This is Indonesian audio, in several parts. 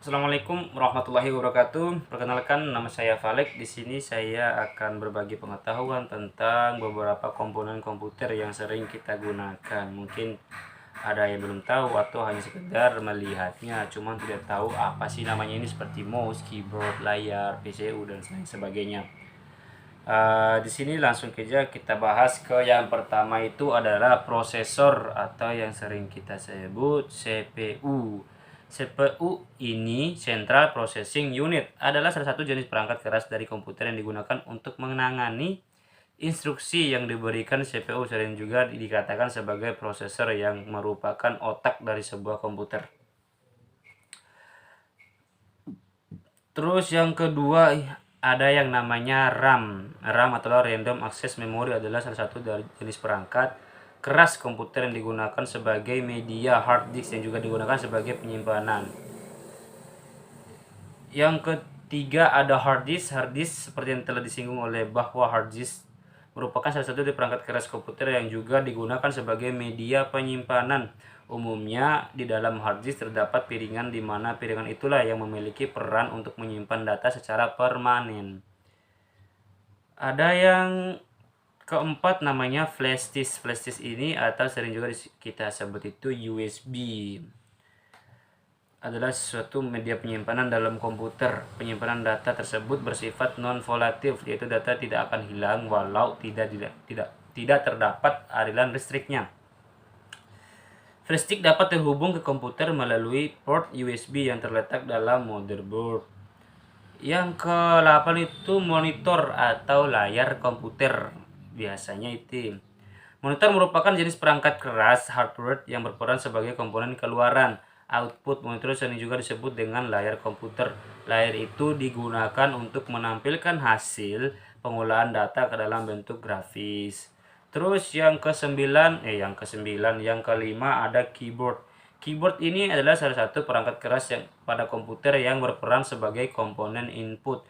Assalamualaikum warahmatullahi wabarakatuh. Perkenalkan, nama saya Valek. Di sini saya akan berbagi pengetahuan tentang beberapa komponen komputer yang sering kita gunakan. Mungkin ada yang belum tahu atau hanya sekedar melihatnya, cuman tidak tahu apa sih namanya ini, seperti mouse, keyboard, layar, PCU dan lain sebagainya. Di sini langsung saja kita bahas ke yang pertama, itu adalah prosesor atau yang sering kita sebut CPU. CPU ini Central Processing Unit adalah salah satu jenis perangkat keras dari komputer yang digunakan untuk menangani instruksi yang diberikan CPU. Sering juga dikatakan sebagai prosesor yang merupakan otak dari sebuah komputer. Terus yang kedua ada yang namanya RAM. RAM atau Random Access Memory adalah salah satu dari jenis perangkat keras komputer yang digunakan sebagai media hard disk yang juga digunakan sebagai penyimpanan. Yang ketiga ada hard disk. Hard disk seperti yang telah disinggung oleh bahwa hard disk merupakan salah satu dari perangkat keras komputer yang juga digunakan sebagai media penyimpanan. Umumnya di dalam hard disk terdapat piringan, di mana piringan itulah yang memiliki peran untuk menyimpan data secara permanen. Ada yang keempat namanya flash disk. Flash disk ini atau sering juga kita sebut itu USB, adalah suatu media penyimpanan dalam komputer. Penyimpanan data tersebut bersifat non-volatil, yaitu data tidak akan hilang walau tidak terdapat aliran listriknya. Flash disk dapat terhubung ke komputer melalui port USB yang terletak dalam motherboard. Yang ke-8 itu monitor atau layar komputer. Biasanya itu monitor merupakan jenis perangkat keras hardware yang berperan sebagai komponen keluaran. Output monitor sering juga disebut dengan layar komputer. Layar itu digunakan untuk menampilkan hasil pengolahan data ke dalam bentuk grafis. Terus yang kelima ada keyboard. Keyboard ini adalah salah satu perangkat keras yang pada komputer yang berperan sebagai komponen input,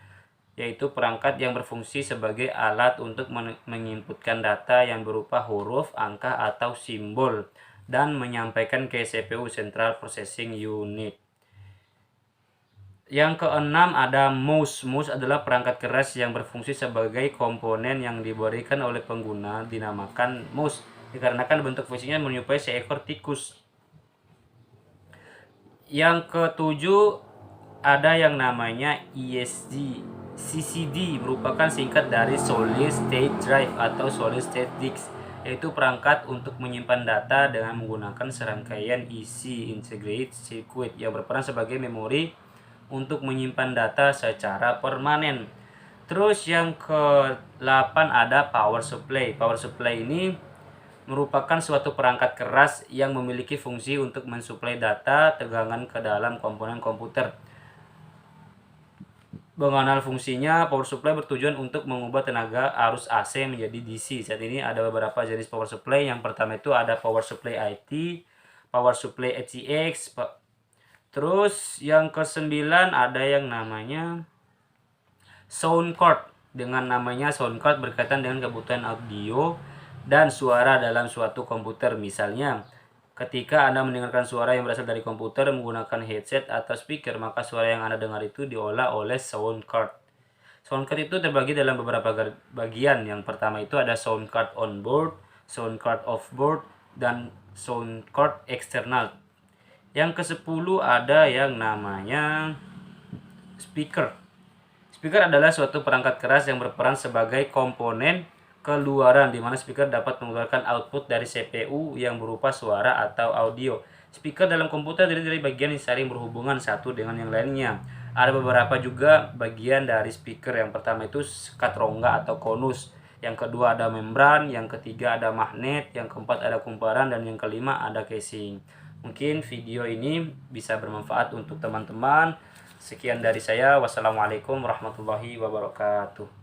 yaitu perangkat yang berfungsi sebagai alat untuk menginputkan data yang berupa huruf, angka, atau simbol dan menyampaikan ke CPU Central Processing Unit. Yang keenam ada mouse. Mouse adalah perangkat keras yang berfungsi sebagai komponen yang diberikan oleh pengguna, dinamakan mouse dikarenakan bentuk fungsinya menyerupai seekor tikus. Yang ketujuh ada yang namanya ESD. CCD merupakan singkat dari Solid State Drive atau Solid State Disk, yaitu perangkat untuk menyimpan data dengan menggunakan serangkaian isi integrated circuit yang berperan sebagai memori untuk menyimpan data secara permanen. Terus yang ke-8 ada power supply. Power supply ini merupakan suatu perangkat keras yang memiliki fungsi untuk mensuplai data tegangan ke dalam komponen komputer. Mengenal fungsinya, power supply bertujuan untuk mengubah tenaga arus AC menjadi DC. Saat ini ada beberapa jenis power supply. Yang pertama itu ada power supply IT, power supply ATX. Terus yang ke-9 ada yang namanya sound card. Dengan namanya sound card berkaitan dengan kebutuhan audio dan suara dalam suatu komputer. Misalnya, ketika Anda mendengarkan suara yang berasal dari komputer menggunakan headset atau speaker, maka suara yang Anda dengar itu diolah oleh sound card. Sound card itu terbagi dalam beberapa bagian. Yang pertama itu ada sound card on board, sound card off board, dan sound card eksternal. Yang ke-10 ada yang namanya speaker. Speaker adalah suatu perangkat keras yang berperan sebagai komponen keluaran, di mana speaker dapat mengeluarkan output dari CPU yang berupa suara atau audio. Speaker dalam komputer terdiri dari bagian yang saling berhubungan satu dengan yang lainnya. Ada beberapa juga bagian dari speaker. Yang pertama itu sekat rongga atau konus. Yang kedua ada membran, yang ketiga ada magnet, yang keempat ada kumparan, dan yang kelima ada casing. Mungkin video ini bisa bermanfaat untuk teman-teman. Sekian dari saya. Wassalamualaikum warahmatullahi wabarakatuh.